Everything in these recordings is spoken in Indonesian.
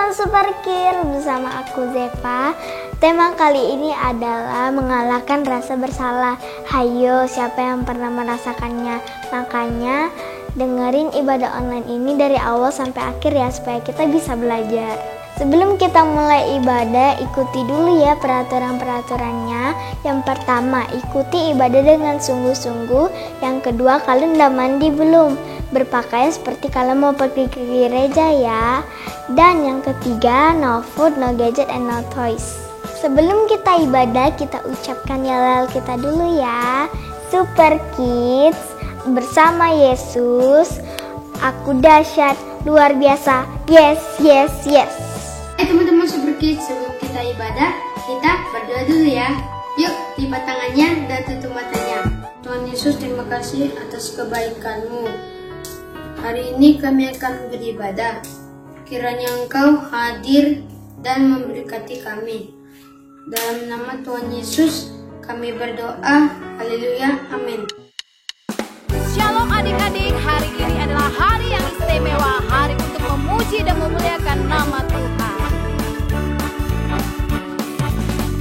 teman-teman Super Kids, bersama aku Zepa. Tema kali ini adalah mengalahkan rasa bersalah. Hayo, siapa yang pernah merasakannya? Makanya dengerin ibadah online ini dari awal sampai akhir ya, supaya kita bisa belajar. Sebelum kita mulai ibadah, ikuti dulu ya peraturan-peraturannya. Yang pertama, ikuti ibadah dengan sungguh-sungguh. Yang kedua, kalian udah mandi belum? Berpakaian seperti kalian mau pergi ke gereja ya. Dan yang ketiga, no food, no gadget, and no toys. Sebelum kita ibadah, kita ucapkan yalal kita dulu ya. Super Kids, bersama Yesus, aku dahsyat, luar biasa. Yes, yes, yes. Teman-teman Super Kids, sebelum kita ibadah, kita berdoa dulu ya. Yuk, lipat tangannya dan tutup matanya. Tuhan Yesus, terima kasih atas kebaikan-Mu. Hari ini kami akan beribadah. Kiranya Engkau hadir dan memberkati kami. Dalam nama Tuhan Yesus, kami berdoa. Haleluya, amin. Shalom adik-adik, hari ini adalah hari yang istimewa, hari untuk memuji dan memuliakan nama Tuhan.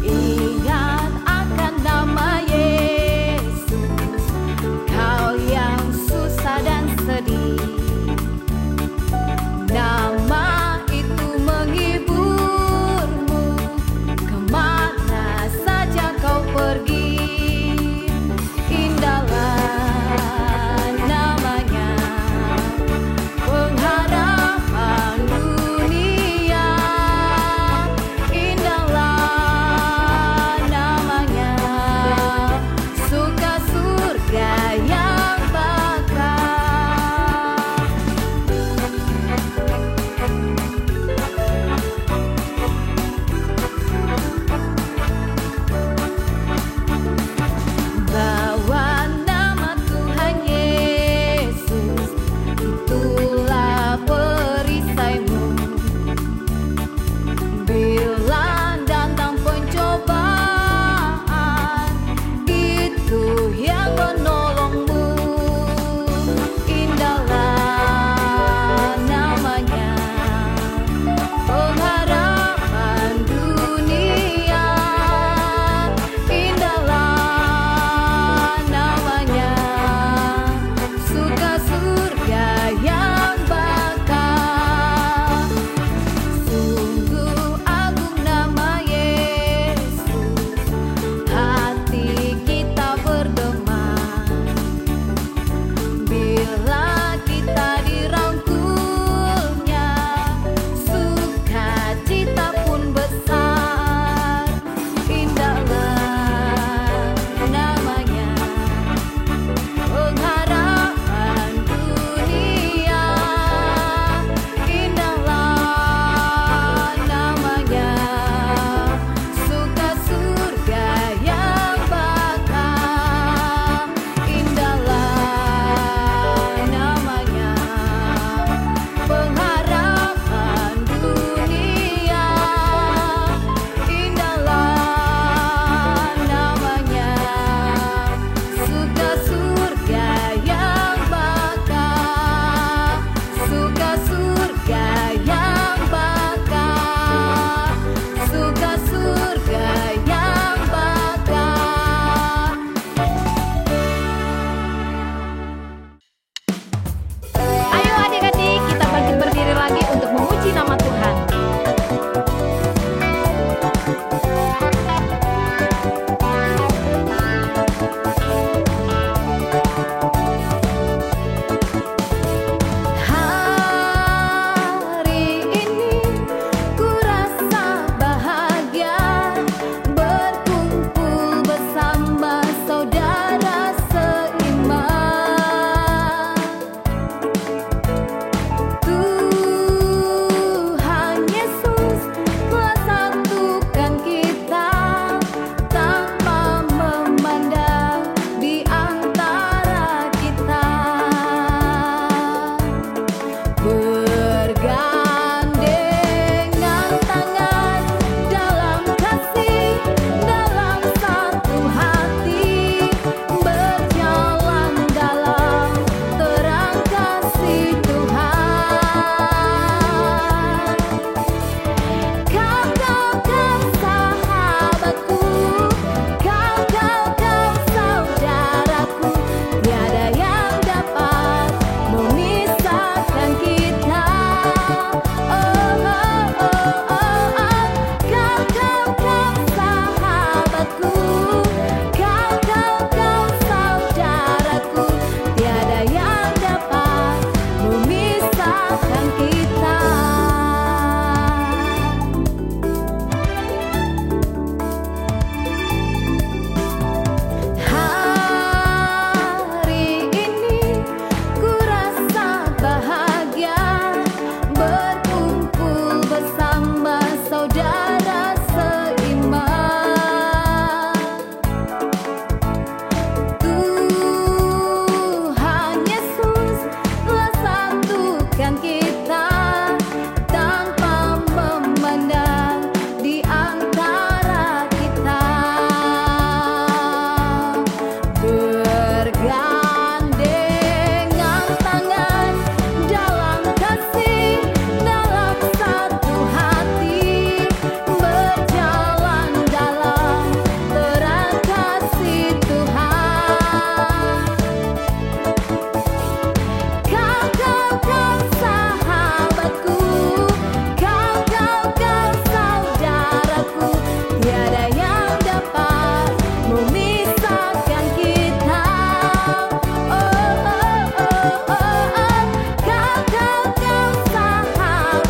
Ingat akan nama Yesus, kau yang susah dan sedih. Nama itu menghiburmu, kemana saja kau pergi. Indahlah namanya, pengharapan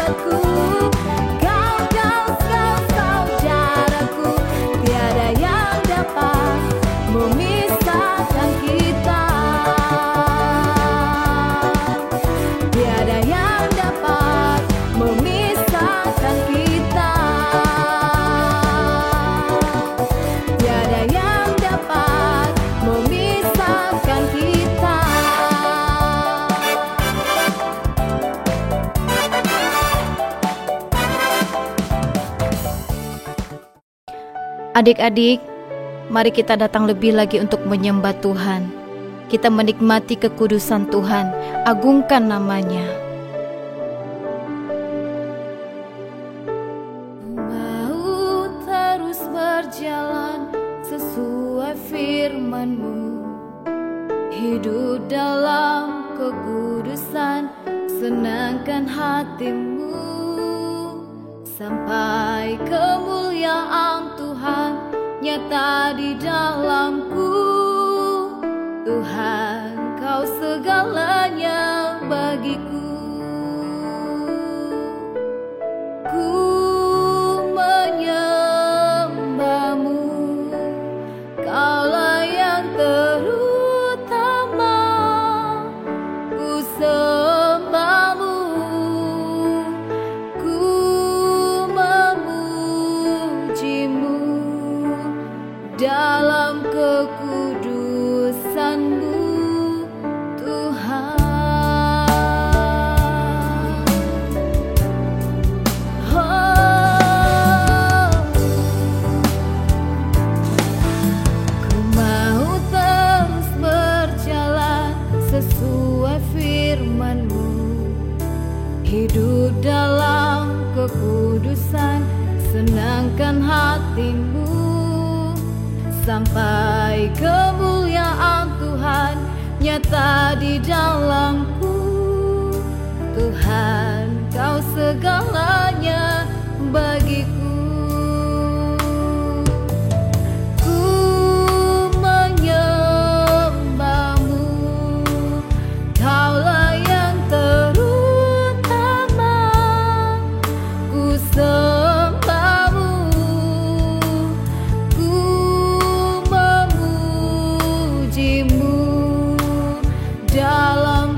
sahabatku, kau saudaraku, tiada yang dapat memisahkan kita. Tiada yang dapat memisahkan kita. Tiada yang dapat memisahkan kita. Adik-adik, mari kita datang lebih lagi untuk menyembah Tuhan. Kita menikmati kekudusan Tuhan, agungkan namanya. Mau terus berjalan sesuai firman-Mu, hidup dalam kekudusan, senangkan hatimu, sampai kemuliaan Tuhan nyata di dalamku. Tuhan, Kau segalanya bagiku. Ku menyembah-Mu, Kaulah yang terutama. Ku sembah-Mu, ku memuji-Mu dalam kekudusan-Mu, Tuhan. Oh, ku mau terus berjalan sesuai firman-Mu, hidup dalam kekudusan, senangkan hatimu, sampai kemuliaan Tuhan nyata di dalamku. Tuhan, Kau segalanya bagiku. Ku menyembah-Mu, Kaulah yang terutama. Ku sembah-Mu, ku memuji-Mu dalam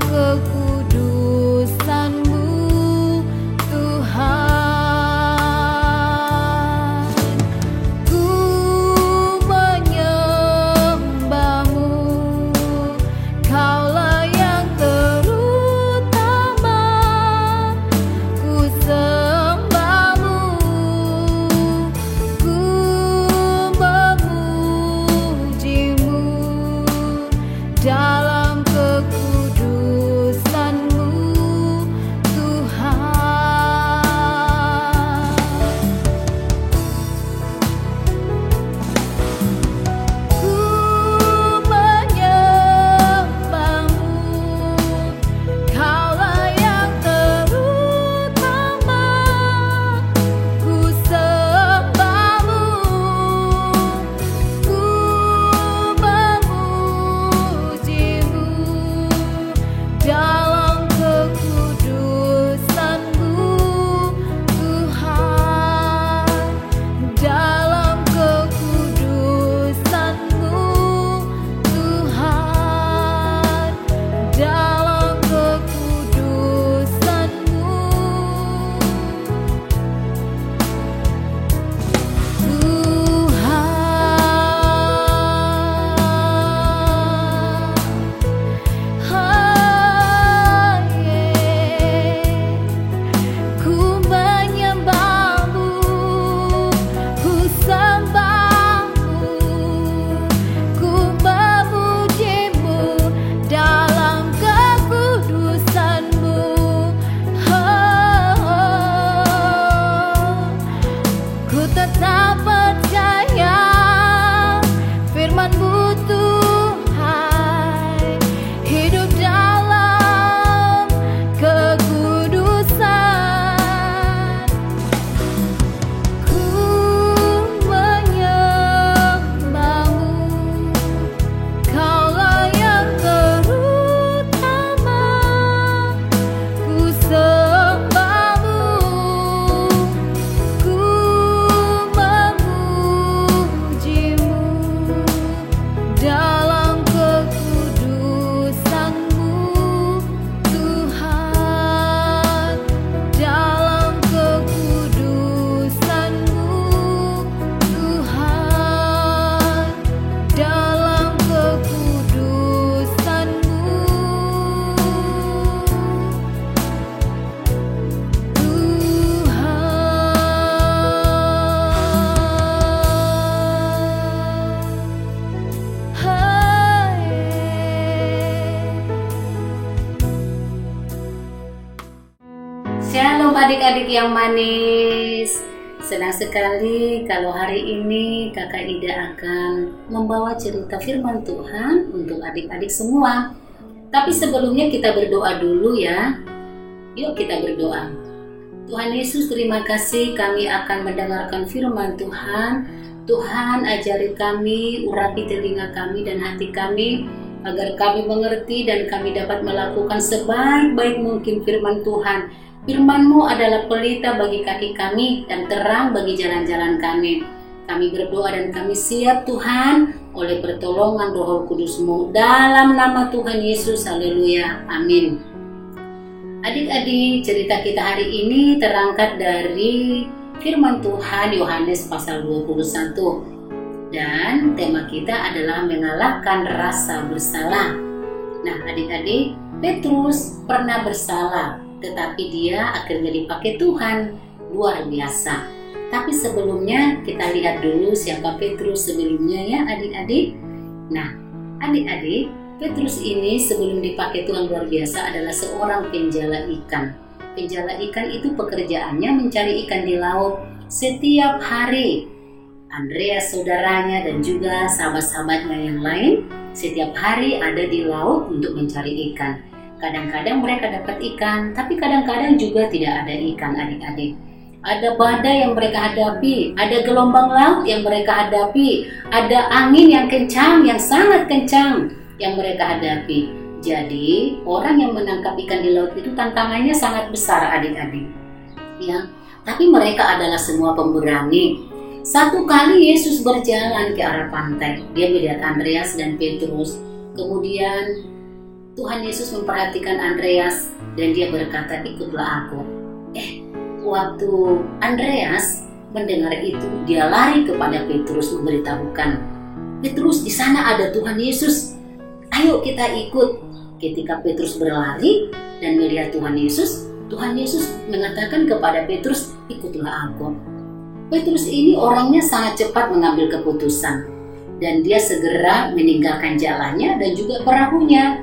adik-adik yang manis. Senang sekali kalau hari ini Kakak Ida akan membawa cerita firman Tuhan untuk adik-adik semua. Tapi sebelumnya kita berdoa dulu ya. Yuk kita berdoa. Tuhan Yesus, terima kasih kami akan mendengarkan firman Tuhan. Tuhan ajari kami, urapi telinga kami dan hati kami, agar kami mengerti dan kami dapat melakukan sebaik-baik mungkin firman Tuhan. Firman-Mu adalah pelita bagi kaki kami dan terang bagi jalan-jalan kami. Kami berdoa dan kami siap Tuhan oleh pertolongan Roh Kudus-Mu. Dalam nama Tuhan Yesus, haleluya, amin. Adik-adik, cerita kita hari ini terangkat dari firman Tuhan Yohanes pasal 21. Dan tema kita adalah mengalahkan rasa bersalah. Nah adik-adik, Petrus pernah bersalah, tetapi dia akhirnya dipakai Tuhan. Luar biasa. Tapi sebelumnya kita lihat dulu siapa Petrus sebelumnya ya adik-adik. Nah adik-adik, Petrus ini sebelum dipakai Tuhan luar biasa adalah seorang penjala ikan. Penjala ikan itu pekerjaannya mencari ikan di laut setiap hari. Andreas saudaranya dan juga sahabat-sahabatnya yang lain setiap hari ada di laut untuk mencari ikan. Kadang-kadang mereka dapat ikan, tapi kadang-kadang juga tidak ada ikan adik-adik. Ada badai yang mereka hadapi, ada gelombang laut yang mereka hadapi, ada angin yang kencang, yang sangat kencang yang mereka hadapi. Jadi orang yang menangkap ikan di laut itu tantangannya sangat besar adik-adik. Ya, tapi mereka adalah semua pemberani. Satu kali Yesus berjalan ke arah pantai, dia melihat Andreas dan Petrus. Kemudian Tuhan Yesus memperhatikan Andreas dan dia berkata, ikutlah aku. Waktu Andreas mendengar itu, dia lari kepada Petrus memberitahukan, Petrus, di sana ada Tuhan Yesus. Ayo kita ikut. Ketika Petrus berlari dan melihat Tuhan Yesus mengatakan kepada Petrus, ikutlah aku. Petrus ini orangnya sangat cepat mengambil keputusan dan dia segera meninggalkan jalannya dan juga perahunya.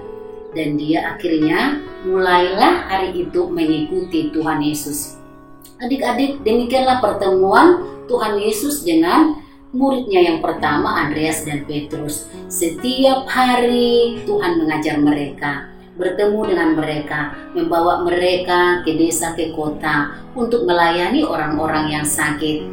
Dan dia akhirnya mulailah hari itu mengikuti Tuhan Yesus. Adik-adik, demikianlah pertemuan Tuhan Yesus dengan muridnya yang pertama, Andreas dan Petrus. Setiap hari Tuhan mengajar mereka, bertemu dengan mereka, membawa mereka ke desa, ke kota untuk melayani orang-orang yang sakit.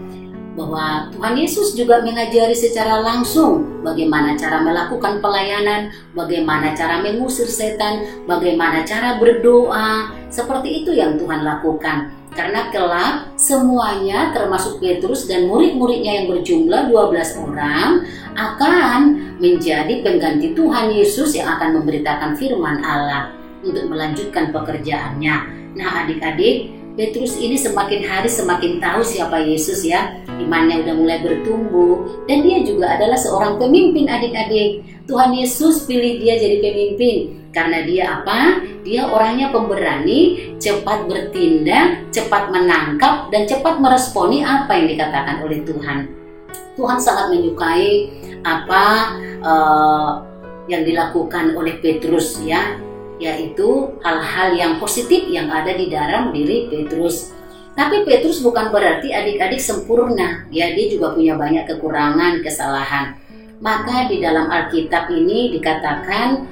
Bahwa Tuhan Yesus juga mengajari secara langsung bagaimana cara melakukan pelayanan, bagaimana cara mengusir setan, bagaimana cara berdoa. Seperti itu yang Tuhan lakukan. Karena kelak semuanya termasuk Petrus dan murid-muridnya yang berjumlah 12 orang akan menjadi pengganti Tuhan Yesus yang akan memberitakan firman Allah untuk melanjutkan pekerjaannya. Nah adik-adik, Petrus ini semakin hari semakin tahu siapa Yesus ya. Imannya udah mulai bertumbuh dan dia juga adalah seorang pemimpin adik-adik. Tuhan Yesus pilih dia jadi pemimpin karena dia apa? Dia orangnya pemberani, cepat bertindak, cepat menangkap dan cepat meresponi apa yang dikatakan oleh Tuhan. Tuhan sangat menyukai apa yang dilakukan oleh Petrus ya. Yaitu hal-hal yang positif yang ada di dalam diri Petrus. Tapi Petrus bukan berarti adik-adik sempurna, ya dia juga punya banyak kekurangan, kesalahan. Maka di dalam Alkitab ini dikatakan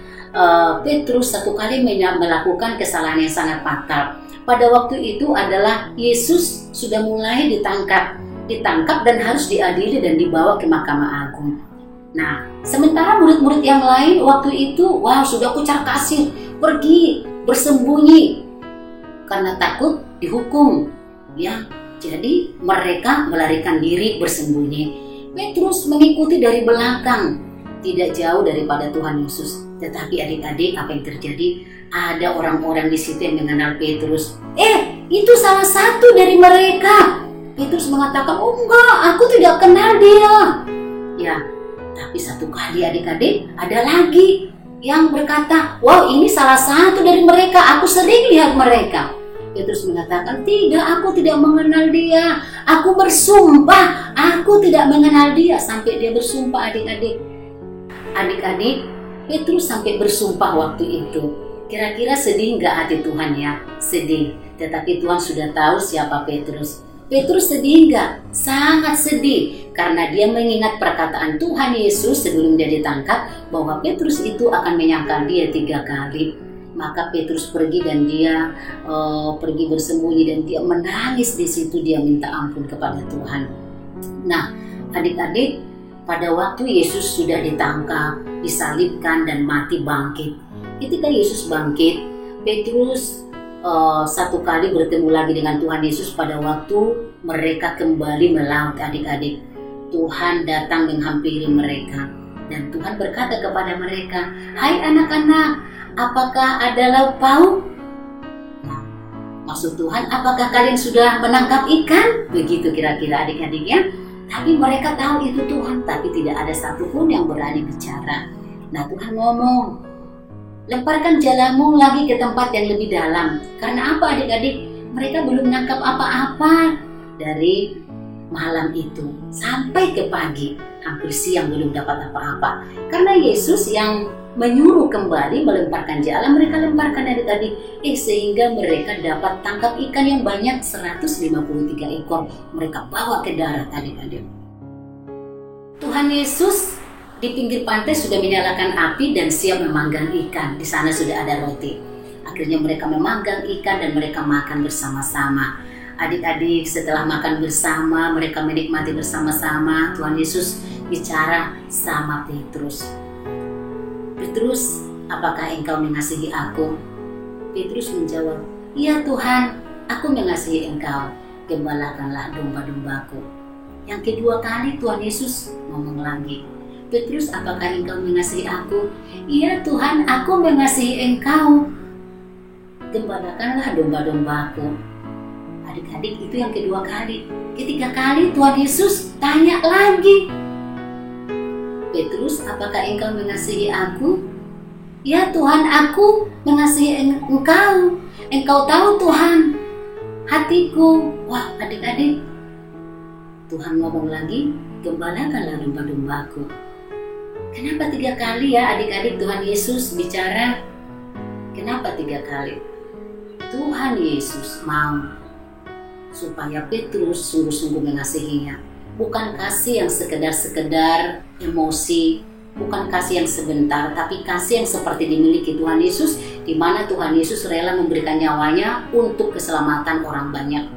Petrus satu kali melakukan kesalahan yang sangat fatal. Pada waktu itu adalah Yesus sudah mulai ditangkap dan harus diadili dan dibawa ke Mahkamah Agung. Nah, sementara murid-murid yang lain waktu itu, sudah kucar kasir, pergi bersembunyi karena takut dihukum. Ya, jadi mereka melarikan diri bersembunyi. Petrus mengikuti dari belakang, tidak jauh daripada Tuhan Yesus. Tetapi adik-adik, apa yang terjadi? Ada orang-orang di situ yang mengenal Petrus. Itu salah satu dari mereka. Petrus mengatakan, oh enggak, aku tidak kenal dia. Ya, tapi satu kali adik-adik ada lagi yang berkata, wow ini salah satu dari mereka, aku sering lihat mereka. Petrus mengatakan, tidak, aku tidak mengenal dia. Aku bersumpah, aku tidak mengenal dia. Sampai dia bersumpah adik-adik. Adik-adik, Petrus sampai bersumpah waktu itu. Kira-kira sedih nggak hati Tuhan ya? Sedih. Tetapi Tuhan sudah tahu siapa Petrus. Petrus sedih nggak? Sangat sedih. Karena dia mengingat perkataan Tuhan Yesus sebelum dia ditangkap bahwa Petrus itu akan menyangkal dia 3 kali. Maka Petrus pergi dan dia pergi bersembunyi dan dia menangis di situ. Dia minta ampun kepada Tuhan. Nah, adik-adik, pada waktu Yesus sudah ditangkap, disalibkan dan mati bangkit. Ketika Yesus bangkit, Petrus satu kali bertemu lagi dengan Tuhan Yesus pada waktu mereka kembali melaut, adik-adik. Tuhan datang menghampiri mereka dan Tuhan berkata kepada mereka, "Hai anak-anak, apakah ada lauk pauk?" Nah, maksud Tuhan, apakah kalian sudah menangkap ikan? Begitu kira-kira adik-adiknya. Tapi mereka tahu itu Tuhan, tapi tidak ada satupun yang berani bicara. Nah, Tuhan ngomong, "Lemparkan jalamu lagi ke tempat yang lebih dalam." Karena apa adik-adik? Mereka belum menangkap apa-apa dari malam itu sampai ke pagi. Hampir siang belum dapat apa-apa. Karena Yesus yang menyuruh kembali melemparkan jala, mereka lemparkan adik-adik. Sehingga mereka dapat tangkap ikan yang banyak, 153 ekor. Mereka bawa ke darat adik-adik. Tuhan Yesus di pinggir pantai sudah menyalakan api dan siap memanggang ikan. Di sana sudah ada roti. Akhirnya mereka memanggang ikan dan mereka makan bersama-sama. Adik-adik, setelah makan bersama, mereka menikmati bersama-sama. Tuhan Yesus bicara sama Petrus. "Petrus, apakah engkau mengasihi aku?" Petrus menjawab, "Iya Tuhan, aku mengasihi engkau. Gembalakanlah domba-dombaku." Yang kedua kali Tuhan Yesus ngomong lagi, "Petrus, apakah engkau mengasihi aku?" "Iya Tuhan, aku mengasihi engkau. Gembalakanlah domba-dombaku." Adik-adik, itu yang kedua kali. Ketiga kali Tuhan Yesus tanya lagi, "Petrus, apakah engkau mengasihi aku?" "Ya Tuhan, aku mengasihi engkau. Engkau tahu Tuhan hatiku." Wah adik-adik, Tuhan ngomong lagi, "Gembalakanlah domba-dombaku." Kenapa 3 kali ya adik-adik Tuhan Yesus bicara? Kenapa 3 kali? Tuhan Yesus mau supaya Petrus sungguh-sungguh mengasihinya. Bukan kasih yang sekedar emosi, bukan kasih yang sebentar, tapi kasih yang seperti dimiliki Tuhan Yesus, di mana Tuhan Yesus rela memberikan nyawanya untuk keselamatan orang banyak.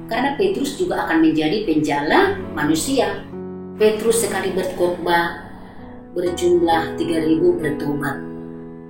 Karena Petrus juga akan menjadi penjala manusia. Petrus sekali berkhotbah berjumlah 3.000 bertobat.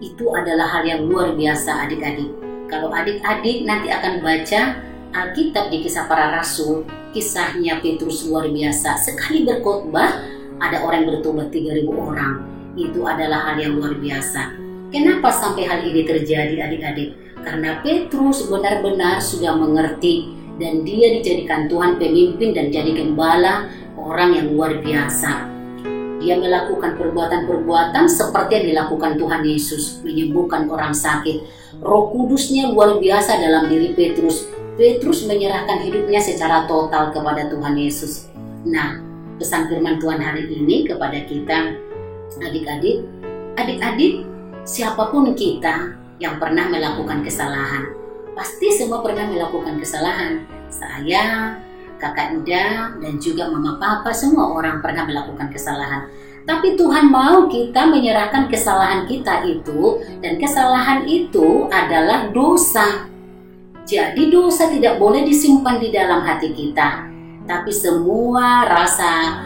Itu adalah hal yang luar biasa adik-adik. Kalau adik-adik nanti akan baca Alkitab di Kisah Para Rasul, kisahnya Petrus luar biasa. Sekali berkhotbah, ada orang yang bertobat 3.000 orang. Itu adalah hal yang luar biasa. Kenapa sampai hal ini terjadi adik-adik? Karena Petrus benar-benar sudah mengerti dan dia dijadikan Tuhan pemimpin dan jadi gembala, orang yang luar biasa. Dia melakukan perbuatan-perbuatan seperti yang dilakukan Tuhan Yesus, menyembuhkan orang sakit. Roh Kudusnya luar biasa dalam diri Petrus. Petrus menyerahkan hidupnya secara total kepada Tuhan Yesus. Nah, pesan firman Tuhan hari ini kepada kita, adik-adik, siapapun kita yang pernah melakukan kesalahan, pasti semua pernah melakukan kesalahan. Saya, kakak Ida, dan juga mama papa, semua orang pernah melakukan kesalahan. Tapi Tuhan mau kita menyerahkan kesalahan kita itu, dan kesalahan itu adalah dosa. Jadi dosa tidak boleh disimpan di dalam hati kita. Tapi semua rasa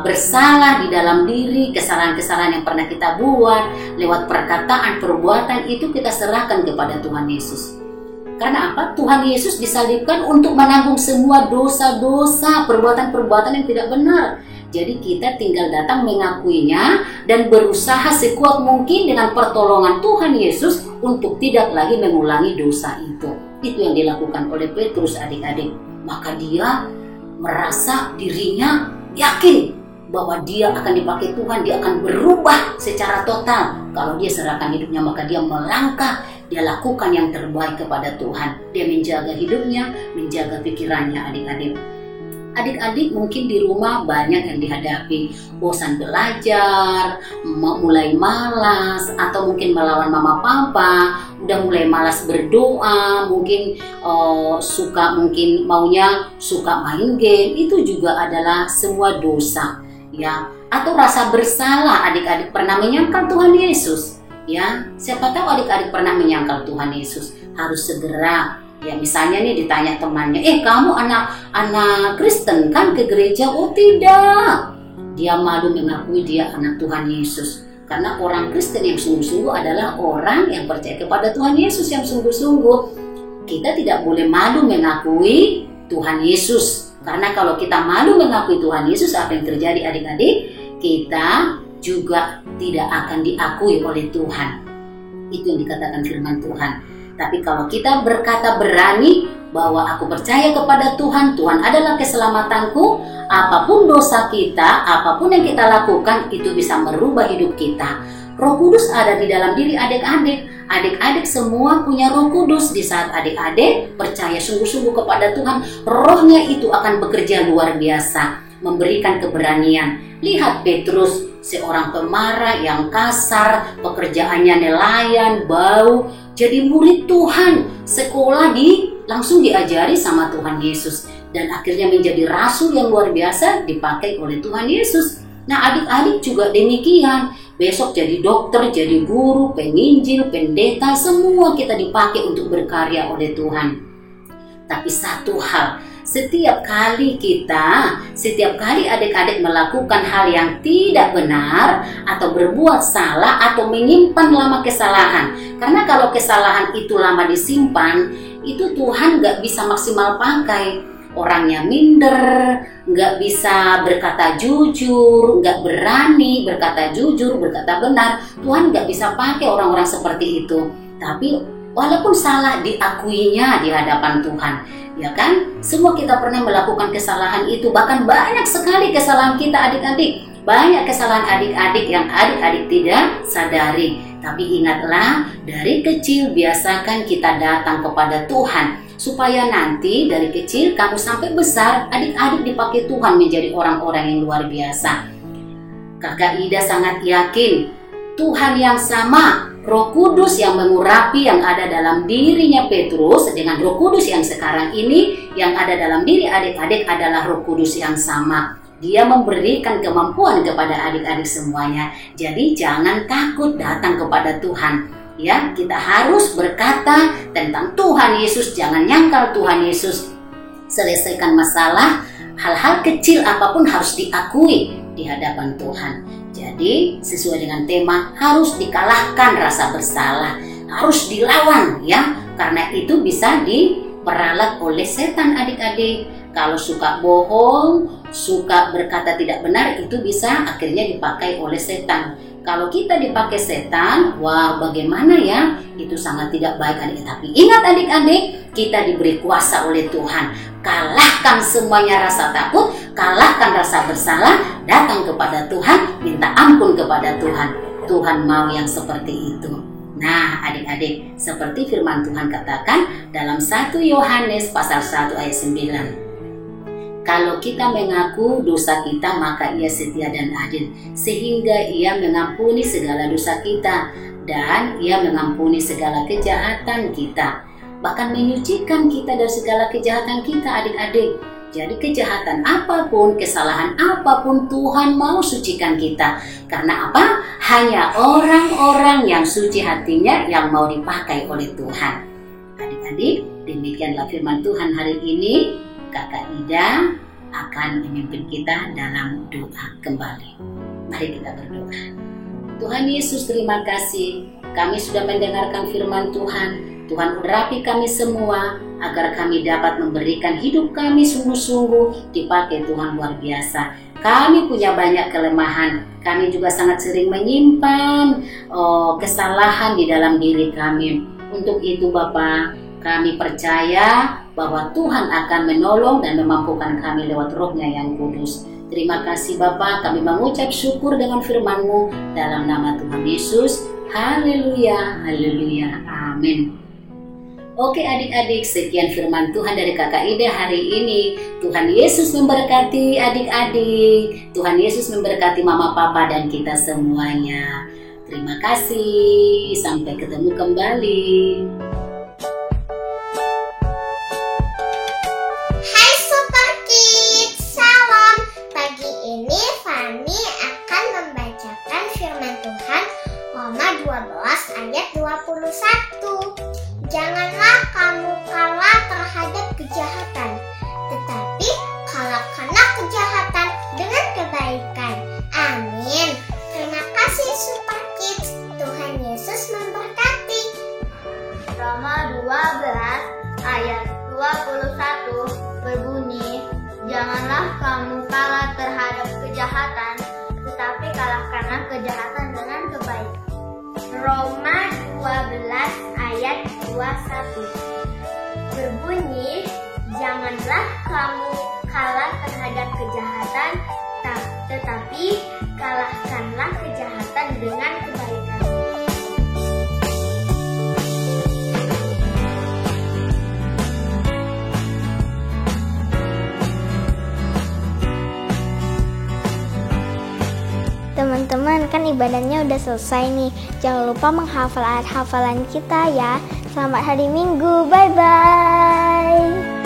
bersalah di dalam diri, kesalahan-kesalahan yang pernah kita buat, lewat perkataan, perbuatan, itu kita serahkan kepada Tuhan Yesus. Karena apa? Tuhan Yesus disalibkan untuk menanggung semua dosa-dosa, perbuatan-perbuatan yang tidak benar. Jadi kita tinggal datang mengakuinya dan berusaha sekuat mungkin dengan pertolongan Tuhan Yesus untuk tidak lagi mengulangi dosa itu. Itu yang dilakukan oleh Petrus adik-adik. Maka dia merasa dirinya yakin bahwa dia akan dipakai Tuhan, dia akan berubah secara total. Kalau dia serahkan hidupnya, maka dia melangkah, dia lakukan yang terbaik kepada Tuhan. Dia menjaga hidupnya, menjaga pikirannya adik-adik. Adik-adik mungkin di rumah banyak yang dihadapi, bosan belajar, mulai malas, atau mungkin melawan mama papa, udah mulai malas berdoa, mungkin maunya suka main game. Itu juga adalah semua dosa, ya. Atau rasa bersalah, adik-adik pernah menyangkal Tuhan Yesus, ya. Siapa tahu adik-adik pernah menyangkal Tuhan Yesus, harus segera. Ya misalnya nih ditanya temannya, kamu anak Kristen kan ke gereja? Oh tidak. Dia malu mengakui dia anak Tuhan Yesus. Karena orang Kristen yang sungguh-sungguh adalah orang yang percaya kepada Tuhan Yesus yang sungguh-sungguh. Kita tidak boleh malu mengakui Tuhan Yesus. Karena kalau kita malu mengakui Tuhan Yesus, apa yang terjadi adik-adik? Kita juga tidak akan diakui oleh Tuhan. Itu yang dikatakan firman Tuhan. Tapi kalau kita berkata berani bahwa aku percaya kepada Tuhan, Tuhan adalah keselamatanku, apapun dosa kita, apapun yang kita lakukan, itu bisa merubah hidup kita. Roh Kudus ada di dalam diri adik-adik. Adik-adik semua punya Roh Kudus. Di saat adik-adik percaya sungguh-sungguh kepada Tuhan, rohnya itu akan bekerja luar biasa, memberikan keberanian. Lihat Petrus, seorang pemarah yang kasar, pekerjaannya nelayan, bau, jadi murid Tuhan, sekolah langsung diajari sama Tuhan Yesus, dan akhirnya menjadi rasul yang luar biasa dipakai oleh Tuhan Yesus. Nah adik-adik juga demikian, besok jadi dokter, jadi guru, penginjil, pendeta, semua kita dipakai untuk berkarya oleh Tuhan. Tapi satu hal, setiap kali adik-adik melakukan hal yang tidak benar atau berbuat salah atau menyimpan lama kesalahan, karena kalau kesalahan itu lama disimpan, itu Tuhan gak bisa maksimal pakai. Orangnya minder, gak bisa berkata jujur, gak berani berkata jujur, berkata benar. Tuhan gak bisa pakai orang-orang seperti itu. Tapi walaupun salah diakuinya di hadapan Tuhan, ya kan? Semua kita pernah melakukan kesalahan itu, bahkan banyak sekali kesalahan kita adik-adik. Banyak kesalahan adik-adik yang adik-adik tidak sadari. Tapi ingatlah, dari kecil biasakan kita datang kepada Tuhan, supaya nanti dari kecil kamu sampai besar, adik-adik dipakai Tuhan menjadi orang-orang yang luar biasa. Kakak Ida sangat yakin Tuhan yang sama, Roh Kudus yang mengurapi yang ada dalam dirinya Petrus dengan Roh Kudus yang sekarang ini yang ada dalam diri adik-adik adalah Roh Kudus yang sama. Dia memberikan kemampuan kepada adik-adik semuanya. Jadi jangan takut datang kepada Tuhan. Ya, kita harus berkata tentang Tuhan Yesus, jangan nyangkal Tuhan Yesus. Selesaikan masalah, hal-hal kecil apapun harus diakui di hadapan Tuhan. Jadi sesuai dengan tema, harus dikalahkan rasa bersalah, harus dilawan ya, karena itu bisa diperalat oleh setan adik-adik. Kalau suka bohong, suka berkata tidak benar, itu bisa akhirnya dipakai oleh setan. Kalau kita dipakai setan, wah bagaimana ya? Itu sangat tidak baik adik. Tapi ingat adik-adik, kita diberi kuasa oleh Tuhan. Kalahkan semuanya rasa takut, kalahkan rasa bersalah, datang kepada Tuhan, minta ampun kepada Tuhan. Tuhan mau yang seperti itu. Nah adik-adik, seperti firman Tuhan katakan dalam 1 Yohanes pasal 1 ayat 9. Kalau kita mengaku dosa kita, maka Ia setia dan adil, sehingga Ia mengampuni segala dosa kita dan Ia mengampuni segala kejahatan kita, bahkan menyucikan kita dari segala kejahatan kita adik-adik. Jadi kejahatan apapun, kesalahan apapun, Tuhan mau sucikan kita. Karena apa? Hanya orang-orang yang suci hatinya yang mau dipakai oleh Tuhan. Adik-adik, demikianlah firman Tuhan hari ini. Kakak Ida akan memimpin kita dalam doa kembali. Mari kita berdoa. Tuhan Yesus, terima kasih. Kami sudah mendengarkan firman Tuhan. Tuhan urapi kami semua agar kami dapat memberikan hidup kami sungguh-sungguh dipakai Tuhan luar biasa. Kami punya banyak kelemahan. Kami juga sangat sering menyimpan kesalahan di dalam diri kami. Untuk itu Bapa, kami percaya bahwa Tuhan akan menolong dan memampukan kami lewat Roh-Nya yang kudus. Terima kasih Bapa, kami mengucap syukur dengan firman-Mu dalam nama Tuhan Yesus. Haleluya, haleluya, amin. Oke adik-adik, sekian firman Tuhan dari Kakak Ida hari ini. Tuhan Yesus memberkati adik-adik. Tuhan Yesus memberkati mama, papa, dan kita semuanya. Terima kasih. Sampai ketemu kembali. Hai Super Kids, salam. Pagi ini Fani akan membacakan firman Tuhan Roma 12 ayat 21. Janganlah kamu kalah terhadap kejahatan, tetapi kalahkanlah kejahatan dengan kebaikan. Amin. Terima kasih Super Kids. Tuhan Yesus memberkati. Roma 12 ayat 21 berbunyi, janganlah kamu kalah terhadap kejahatan, tetapi kalahkanlah kejahatan dengan kebaikan. Roma 12 ayat 21 berbunyi, janganlah kamu kalah terhadap kejahatan, tetapi kalahkanlah kejahatan dengan kebaikan. Teman-teman, kan ibadahnya udah selesai nih. Jangan lupa menghafal ayat hafalan kita ya. Selamat hari Minggu. Bye-bye.